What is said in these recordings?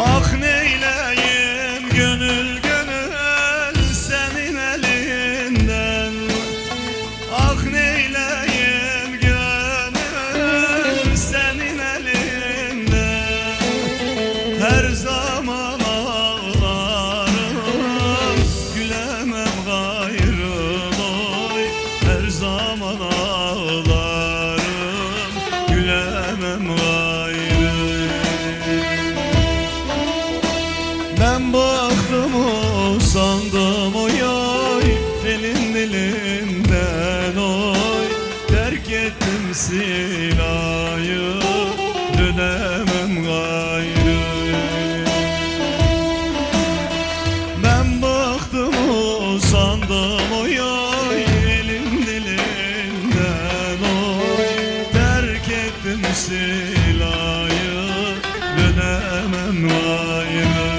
Ah neyleyim gönül gönül senin elinden. Ah neyleyim gönül senin elinden. Her zaman ağlarım, gülemem gayrı boy. Her zaman ağlarım, gülemem gayrı. Ben baktım usandım oy oy, elin dilinden oy. Terk ettim silahı, dönemem gayrı. Ben baktım usandım oy oy, elin dilinden oy. Terk ettim silahı, dönemem gayrı.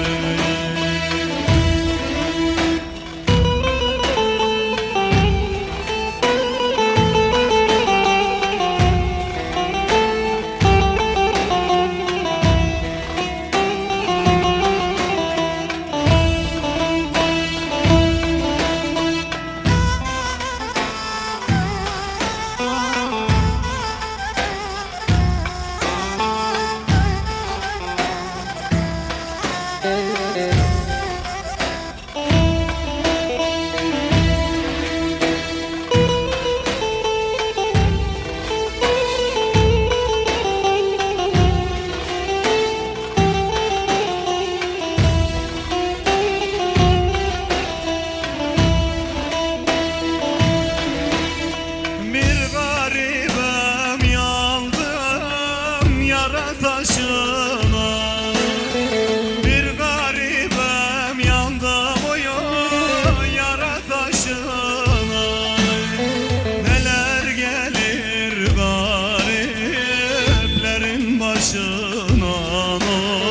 Taşına bir garibem yandım oy yara taşına. Neler gelir gariplerin başına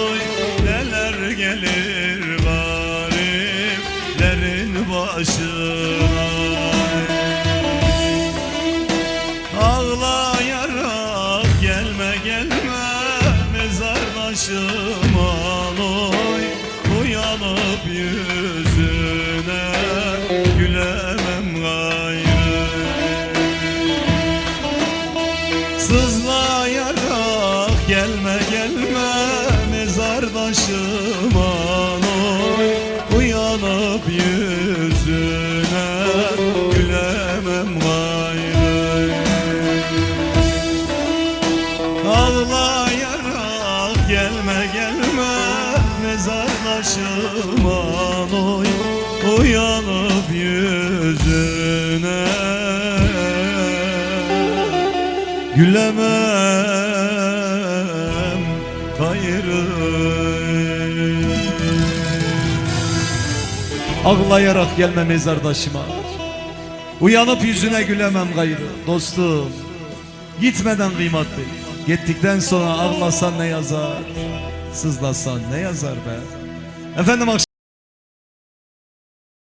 oy. Neler gelir gariplerin başına. Ağlayarak gelme gelme mezardaşıma oy. Uyanıp yüzüne gülemem gayrı. Sızlayarak gelme gelme mezardaşıma oy. Uyanıp yüzüne gülemem gayrı. Ağlayarak gelme gelme mezardaşıma oy. Uyanıp yüzüne gülemem gayrı. Ağlayarak gelme mezardaşıma, uyanıp yüzüne gülemem gayrı. Dostum, gitmeden kıymat bil. Gittikten sonra ağlasan ne yazar, sızlasan ne yazar be. Efendim